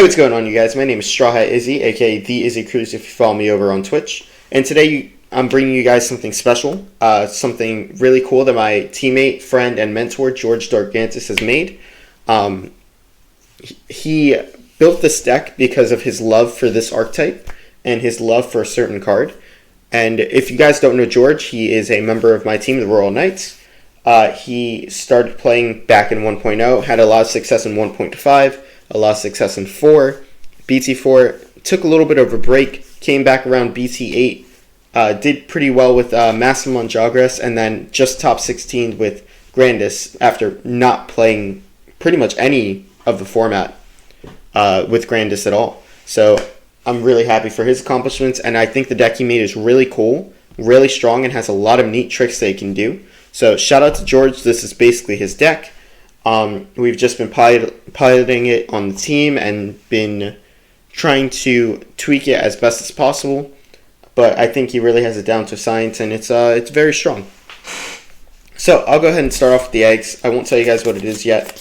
Hey, what's going on, you guys? My name is Straw Hat Izzy, aka The Izzy Cruz if you follow me over on Twitch. And today I'm bringing you guys something special, something really cool that my teammate, friend, and mentor, George Dargantis, has made. He built this deck because of his love for this archetype and his love for a certain card. And if you guys don't know George, he is a member of my team, the Royal Knights. He started playing back in 1.0, had a lot of success in 1.5, a lot of success in 4, BT4, took a little bit of a break, came back around BT8, did pretty well with Ophanimon Jogress, and then just top 16 with Grandis after not playing pretty much any of the format with Grandis at all. So I'm really happy for his accomplishments, and I think the deck he made is really cool, really strong, and has a lot of neat tricks that he can do. So shout out to George. This is basically his deck. We've just been piloting it on the team and been trying to tweak it as best as possible. But I think he really has it down to science, and it's very strong. So I'll go ahead and start off with the eggs. I won't tell you guys what it is yet,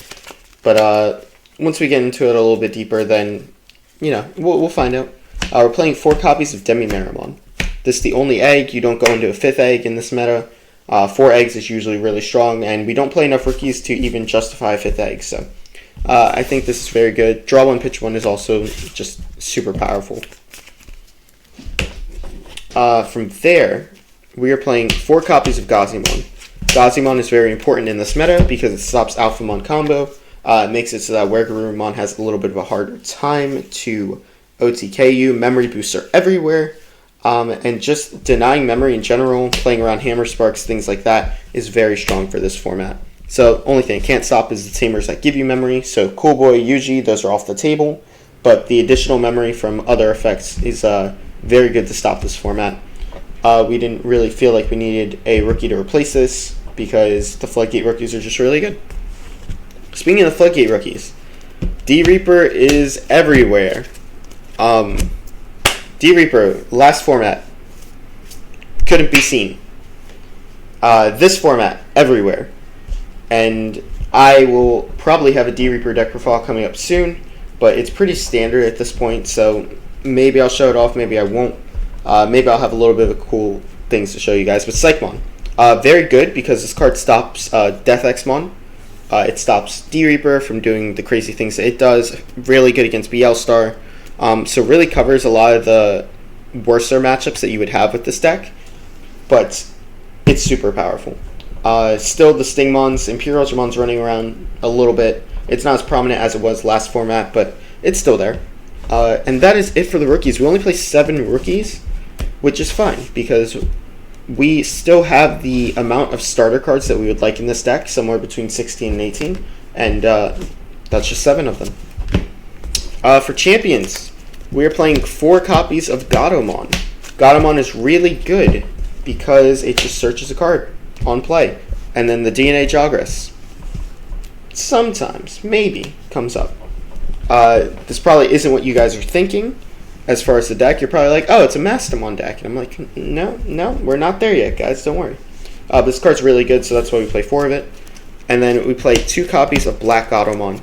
but once we get into it a little bit deeper, then we'll find out. We're playing 4 copies of Digimon. This is the only egg. You don't go into a 5th egg in this meta. 4 eggs is usually really strong, and we don't play enough rookies to even justify a 5th egg. So I think this is very good. Draw 1, pitch 1 is also just super powerful. From there, we are playing 4 copies of Gazimon. Gazimon is very important in this meta because it stops Ophanimon combo. It makes it so that Wergarurumon has a little bit of a harder time to OTK you. Memory boosts are everywhere. And just denying memory in general, playing around Hammer Sparks, things like that, is very strong for this format. So only thing it can't stop is the Tamers that give you memory. So Cool Boy, Yuji, those are off the table. But the additional memory from other effects is very good to stop this format. We didn't really feel like we needed a rookie to replace this because the Floodgate rookies are just really good. Speaking of the Floodgate rookies, D-Reaper is everywhere. D-Reaper, last format, couldn't be seen. This format, everywhere. And I will probably have a D-Reaper deck profile coming up soon, but it's pretty standard at this point, so maybe I'll show it off, maybe I won't. Maybe I'll have a little bit of cool things to show you guys. But Psychmon, very good because this card stops Death Xmon. It stops D-Reaper from doing the crazy things that it does. Really good against BL Star. So really covers a lot of the worser matchups that you would have with this deck, but it's super powerful. Still, the Stingmons, Imperial Ultramon's running around a little bit. It's not as prominent as it was last format, but it's still there. And that is it for the rookies. We only play 7 rookies, which is fine, because we still have the amount of starter cards that we would like in this deck, somewhere between 16 and 18, and that's just 7 of them. For champions, we are playing 4 copies of Gatomon. Gatomon is really good because it just searches a card on play. And then the DNA Jogress sometimes, maybe, comes up. This probably isn't what you guys are thinking as far as the deck. You're probably like, oh, it's a Mastamon deck. And I'm like, no, we're not there yet, guys. Don't worry. But this card's really good, so that's why we play 4 of it. And then we play 2 copies of Black Gatomon.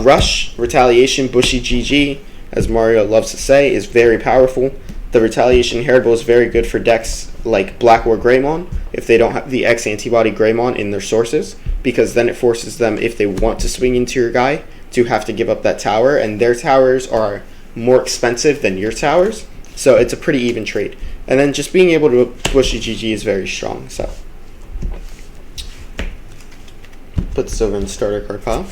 Rush, Retaliation, Bushy GG, as Mario loves to say, is very powerful. The Retaliation Heritable is very good for decks like Black or Greymon if they don't have the X antibody Greymon in their sources, because then it forces them, if they want to swing into your guy, to have to give up that tower, and their towers are more expensive than your towers, so it's a pretty even trade. And then just being able to Bushy GG is very strong. So put this over in the starter card pile.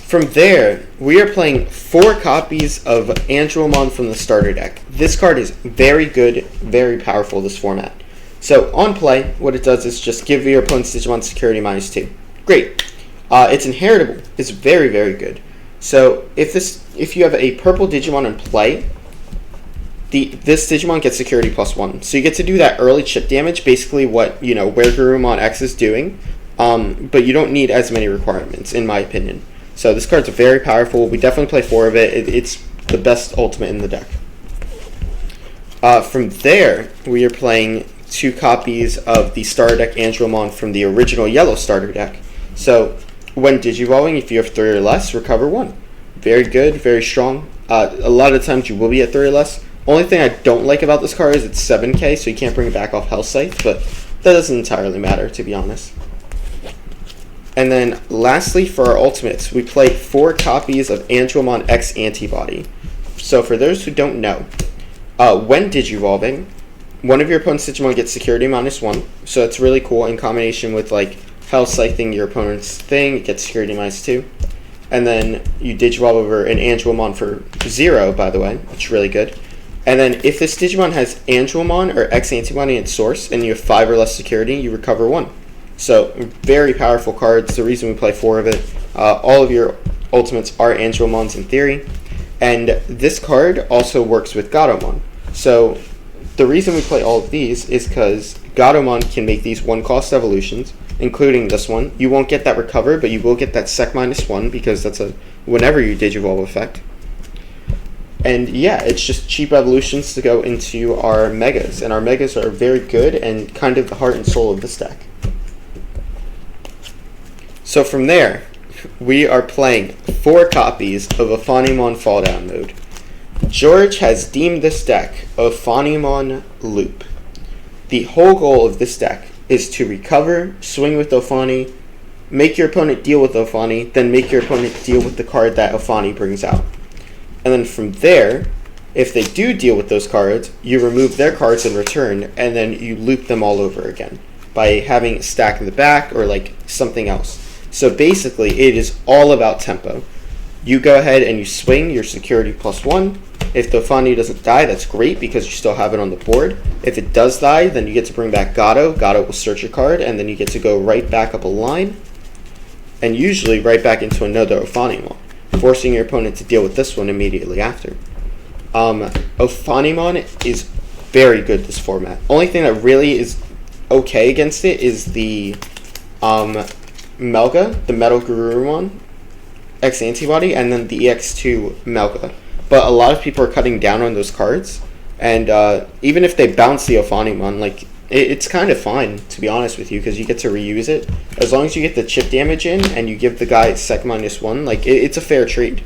From there, we are playing 4 copies of Andromon from the starter deck. This card is very good, very powerful this format. So on play, what it does is just give your opponent's Digimon security -2. Great. It's inheritable. It's very, very good. So if you have a purple Digimon in play, this Digimon gets security +1. So you get to do that early chip damage, basically what Wergarurumon X is doing, but you don't need as many requirements, in my opinion. So this card's very powerful. We definitely play 4 of it. It's the best ultimate in the deck. From there, we are playing 2 copies of the starter deck Andromon from the original yellow starter deck. So when Digivolving, if you have 3 or less, recover 1. very good, very strong. A lot of times you will be at 3 or less. Only thing I don't like about this card is it's 7k, so you can't bring it back off Health Scythe, but that doesn't entirely matter, to be honest. And then lastly, for our ultimates, we play 4 copies of Angelmon X Antibody. So for those who don't know, when Digivolving, one of your opponent's Digimon gets security -1, so it's really cool in combination with like Health Scything your opponent's thing, it gets security -2. And then you Digivolve over an Angelmon for 0, by the way, which is really good. And then if this Digimon has Angelmon or X Antibody in its source, and you have 5 or less security, you recover 1. So, very powerful cards, the reason we play 4 of it. All of your ultimates are Angelmons in theory. And this card also works with Gatomon. So, the reason we play all of these is because Gatomon can make these 1-cost evolutions, including this one. You won't get that recover, but you will get that sec -1 because that's a whenever you Digivolve effect. And yeah, it's just cheap evolutions to go into our Megas, and our Megas are very good and kind of the heart and soul of this deck. So from there, we are playing 4 copies of Ophanimon Fall Down mode. George has deemed this deck Ophanimon Loop. The whole goal of this deck is to recover, swing with Ophani, make your opponent deal with Ophani, then make your opponent deal with the card that Ophani brings out. And then from there, if they do deal with those cards, you remove their cards in return, and then you loop them all over again by having a stack in the back or like something else. So basically, it is all about tempo. You go ahead and you swing your security +1. If the Ophani doesn't die, that's great because you still have it on the board. If it does die, then you get to bring back Gato. Gato will search your card, and then you get to go right back up a line, and usually right back into another Ophanimon, forcing your opponent to deal with this one immediately after. Ophanimon is very good this format. Only thing that really is okay against it is the Melga, the Metal Garurumon X Antibody, and then the EX2 Melga. But a lot of people are cutting down on those cards, and even if they bounce the Ophanimon, like it's kind of fine, to be honest with you, because you get to reuse it. As long as you get the chip damage in and you give the guy sec -1, like it's a fair trade.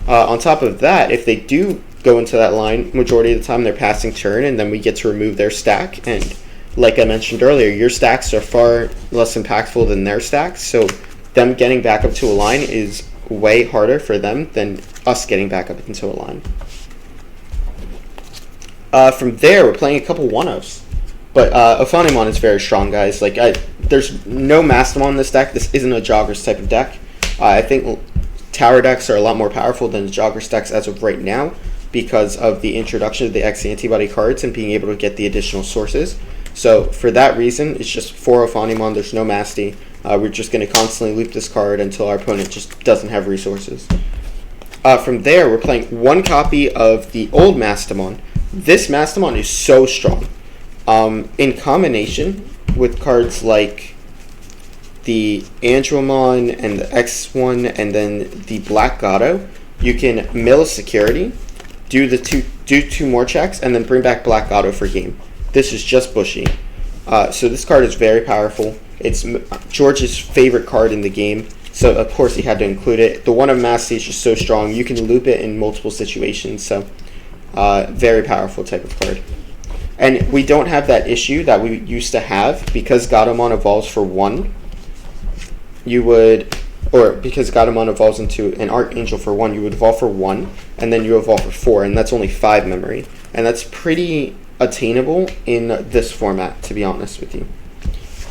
On top of that, if they do go into that line, majority of the time they're passing turn, and then we get to remove their stack. And like I mentioned earlier, your stacks are far less impactful than their stacks, so them getting back up to a line is way harder for them than us getting back up into a line. From there, we're playing a couple 1-0s. But Ophanimon is very strong, guys. Like there's no Mastamon in this deck. This isn't a Joggers type of deck. I think Tower decks are a lot more powerful than Joggers decks as of right now because of the introduction of the X Antibody cards and being able to get the additional sources. So for that reason, it's just 4 Ophanimon. There's no Masty. We're just going to constantly loop this card until our opponent just doesn't have resources. From there, we're playing 1 copy of the old Mastamon. This Mastamon is so strong. In combination with cards like the Angelmon and the X1 and then the Black Gato, you can mill a security, do 2 more checks, and then bring back Black Gato for game. This is just bushy. So this card is very powerful. It's George's favorite card in the game, so of course he had to include it. The one of Massey is just so strong. You can loop it in multiple situations, so very powerful type of card. And we don't have that issue that we used to have because Gatomon evolves for 1. Because Gatomon evolves into an Archangel for 1, you would evolve for 1, and then you evolve for 4, and that's only 5 memory. And that's pretty attainable in this format, to be honest with you.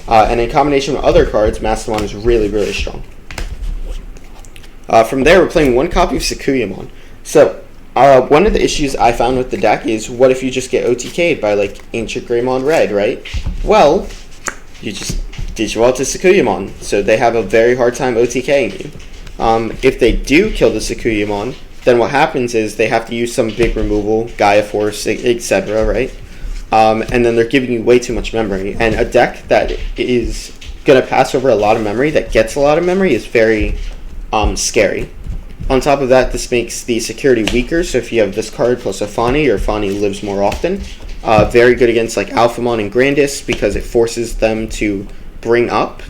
And in combination with other cards, Mastamon is really, really strong. From there, we're playing 1 copy of Sakuyamon. So, one of the issues I found with the deck is, what if you just get OTK'd by, like, Ancient Greymon Red, right? Well, you just Digivolve to Sakuyamon, so they have a very hard time OTKing you. If they do kill the Sakuyamon, then what happens is they have to use some big removal, Gaia Force, etc., right? And then they're giving you way too much memory. And a deck that is going to pass over a lot of memory, that gets a lot of memory, is very scary. On top of that, this makes the security weaker, so if you have this card plus Ophani, your Ophani lives more often. Very good against like Alphamon and Grandis because it forces them to bring up.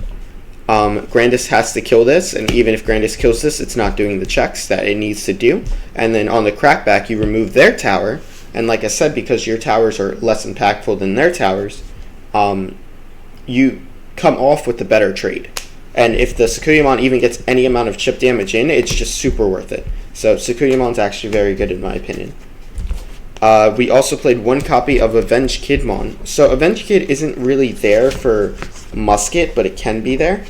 Grandis has to kill this, and even if Grandis kills this, it's not doing the checks that it needs to do. And then on the crackback, you remove their tower, and like I said, because your towers are less impactful than their towers, you come off with the better trade. And if the Sakuyamon even gets any amount of chip damage in, it's just super worth it. So Sakuyamon's actually very good in my opinion. We also played one copy of Avenge Kidmon. So Avenge Kid isn't really there for Musket, but it can be there.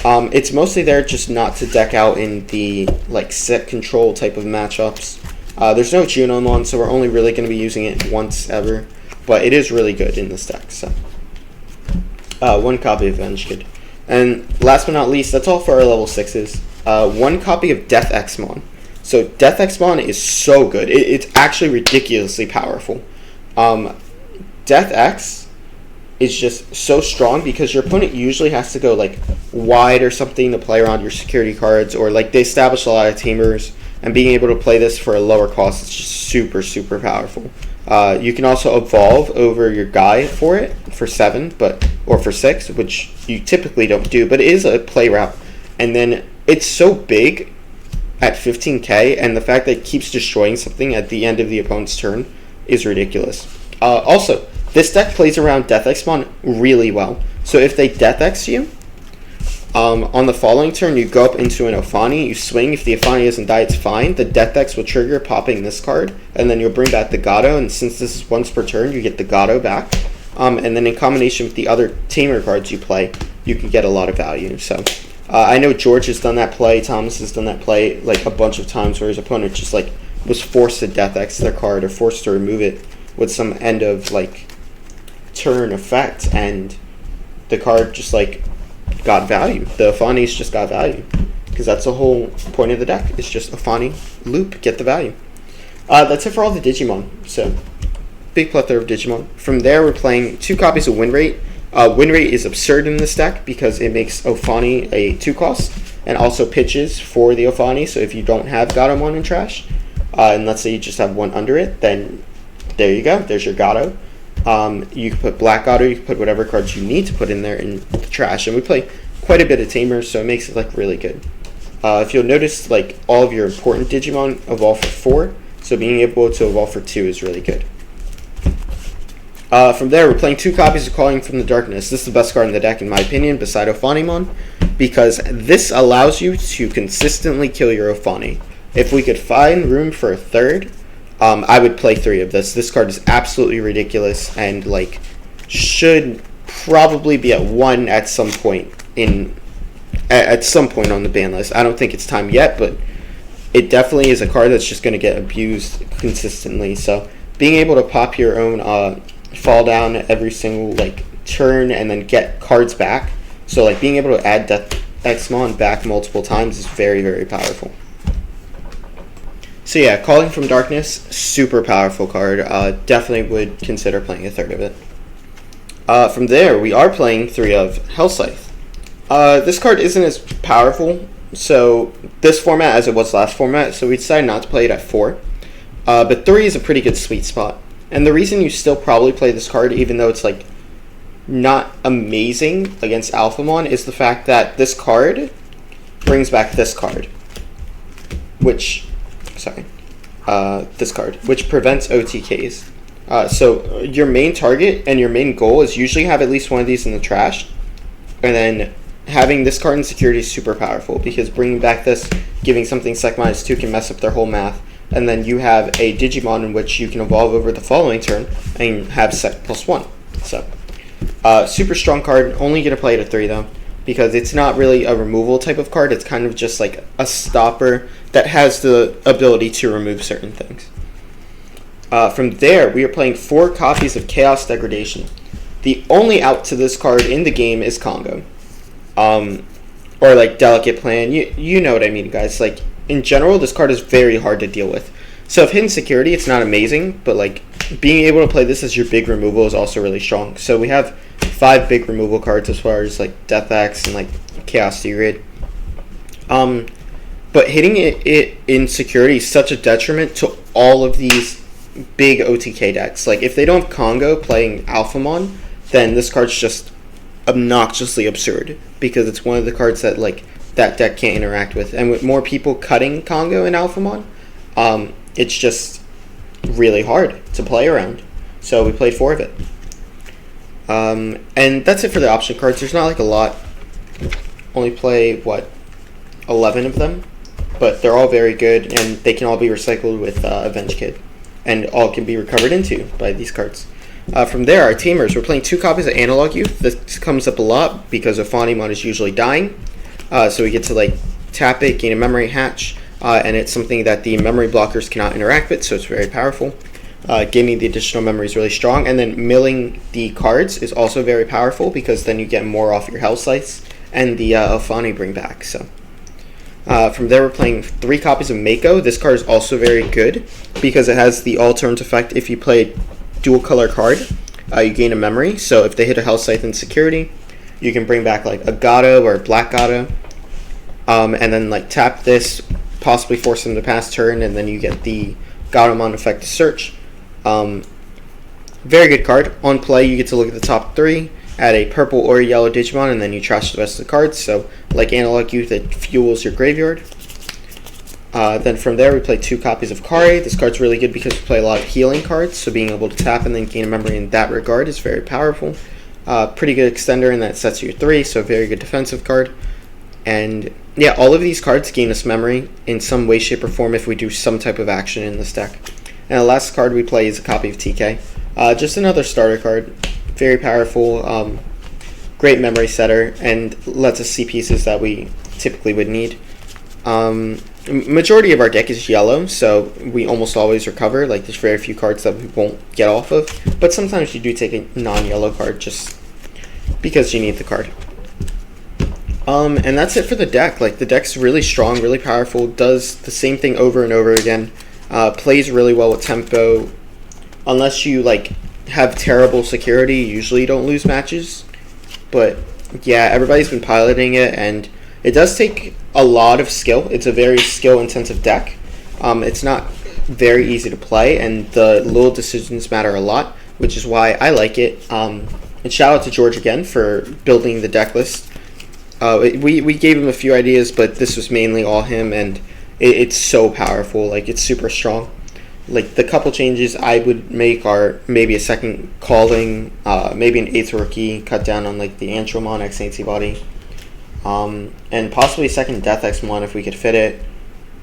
It's mostly there just not to deck out in the like set control type of matchups. There's no Junomon, so we're only really going to be using it once ever. But it is really good in this deck. So one copy of Avenge Kid. And last but not least, that's all for our level 6s. One copy of Death Xmon. So Death Xmon is so good. It's actually ridiculously powerful. Death X is just so strong because your opponent usually has to go like wide or something to play around your security cards, or like they establish a lot of Tamers, and being able to play this for a lower cost is just super, super powerful. You can also evolve over your guy for it for 7, or for 6, which you typically don't do, but it is a play route. And then it's so big at 15k, and the fact that it keeps destroying something at the end of the opponent's turn is ridiculous. Also, this deck plays around Death Xmon really well. So if they Death X you, on the following turn you go up into an Ophani, you swing. If the Ophani doesn't die, it's fine. The Death X will trigger popping this card, and then you'll bring back the Gato, and since this is once per turn, you get the Gato back. And then in combination with the other Tamer cards you play, you can get a lot of value. So I know George has done that play, Thomas has done that play like a bunch of times where his opponent just like was forced to Death X their card or forced to remove it with some end of like turn effect, and the card just like got value. The Ophani's just got value because that's the whole point of the deck. It's just Ophani loop, get the value. That's it for all the Digimon. So big plethora of Digimon. From there, we're playing 2 copies of Win Rate. Win Rate is absurd in this deck because it makes Ophani a 2 cost and also pitches for the Ophani. So if you don't have Gatomon in trash, and let's say you just have one under it, then there you go. There's your Gato. You can put Black Gato, you can put whatever cards you need to put in there in the trash. And we play quite a bit of Tamers, so it makes it like really good. If you'll notice, like all of your important Digimon evolve for 4, so being able to evolve for 2 is really good. From there, we're playing 2 copies of Calling from the Darkness. This is the best card in the deck, in my opinion, beside Ophanimon, because this allows you to consistently kill your Ophani. If we could find room for a 3rd, I would play 3 of this. This card is absolutely ridiculous and like should probably be at 1 at some point at some point on the ban list. I don't think it's time yet, but it definitely is a card that's just going to get abused consistently. So being able to pop your own fall down every single like turn and then get cards back, so like being able to add Death Xmon back multiple times is very, very powerful. So yeah, Calling from Darkness, super powerful card. Definitely would consider playing a 3rd of it. From there, we are playing 3 of Hellscythe. This card isn't as powerful, so this format as it was last format, so we decided not to play it at 4. But 3 is a pretty good sweet spot. And the reason you still probably play this card, even though it's like not amazing against Alphamon, is the fact that this card brings back this card, this card, which prevents OTKs. So your main target and your main goal is usually have at least one of these in the trash, and then having this card in security is super powerful because bringing back this, giving something sec -2 can mess up their whole math, and then you have a Digimon in which you can evolve over the following turn and have sec +1. So super strong card. Only gonna play it at 3 though, because it's not really a removal type of card. It's kind of just like a stopper that has the ability to remove certain things. From there, we are playing 4 copies of Chaos Degradation. The only out to this card in the game is Congo. Or like Delicate Plan. You know what I mean, guys. Like, in general, this card is very hard to deal with. So if Hidden Security, it's not amazing, but like being able to play this as your big removal is also really strong. So we have 5 big removal cards as far as like Death X and like Chaos Grid. But hitting it in security is such a detriment to all of these big OTK decks. Like if they don't have Congo playing Alphamon, then this card's just obnoxiously absurd because it's one of the cards that like that deck can't interact with. And with more people cutting Congo and Ophanimon, it's just really hard to play around. So we played 4 of it. And that's it for the option cards. There's not like a lot. Only play, 11 of them? But they're all very good, and they can all be recycled with Avenge Kid. And all can be recovered into by these cards. From there, our Tamers. We're playing 2 copies of Analog Youth. This comes up a lot because Ophanimon is usually dying. So we get to like tap it, gain a memory hatch, and it's something that the memory blockers cannot interact with, so it's very powerful. Gaining the additional memory is really strong, and then milling the cards is also very powerful because then you get more off your health slice and the Ophanimon bring back. So from there, we're playing 3 copies of Mako. This card is also very good because it has the all-turns effect. If you play a dual color card, you gain a memory. So if they hit a health scythe in security, you can bring back like a Gato or a Black Gato, and then like tap this, possibly force them to pass turn, and then you get the Gatomon effect to search. Very good card. On play, you get to look at the top 3, add a purple or a yellow Digimon, and then you trash the rest of the cards. So, like Analog Youth, it fuels your graveyard. Then from there, we play 2 copies of Kare. This card's really good because we play a lot of healing cards, so being able to tap and then gain a memory in that regard is very powerful. Pretty good extender, and that sets you 3, so very good defensive card. And yeah, all of these cards gain us memory in some way, shape, or form if we do some type of action in this deck. And the last card we play is a copy of TK. Just another starter card. Very powerful, great memory setter, and lets us see pieces that we typically would need. Majority of our deck is yellow, so we almost always recover. Like, there's very few cards that we won't get off of. But sometimes you do take a non-yellow card just because you need the card. And that's it for the deck. Like, the deck's really strong, really powerful, does the same thing over and over again. Plays really well with tempo. Unless you like have terrible security, you usually don't lose matches. But yeah, everybody's been piloting it, and it does take a lot of skill. It's a very skill-intensive deck. It's not very easy to play, and the little decisions matter a lot, which is why I like it. And shout out to George again for building the deck list. We gave him a few ideas, but this was mainly all him, and it's so powerful. Like, it's super strong. Like, the couple changes I would make are maybe a second Calling, maybe an 8th Rookie, cut down on like the Antromon X Antibody, and possibly a second Death X-Mon if we could fit it,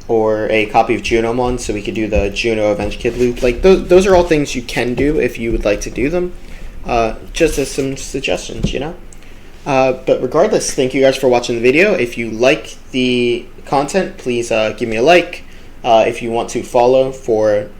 or a copy of Junomon so we could do the Juno Avenge Kid loop. Like, those are all things you can do if you would like to do them, just as some suggestions, you know? But regardless, thank you guys for watching the video. If you like the content, please give me a like. If you want to follow for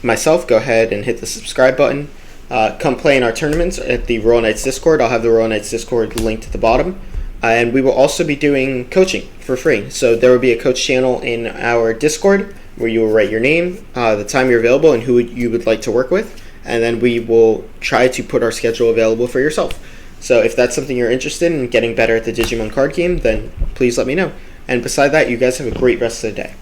myself, go ahead and hit the subscribe button. Come play in our tournaments at the Royal Knights Discord. I'll have the Royal Knights Discord linked at the bottom. And we will also be doing coaching for free. So there will be a coach channel in our Discord where you will write your name, the time you're available, and who you would like to work with. And then we will try to put our schedule available for yourself. So if that's something you're interested in getting better at the Digimon card game, then please let me know. And beside that, you guys have a great rest of the day.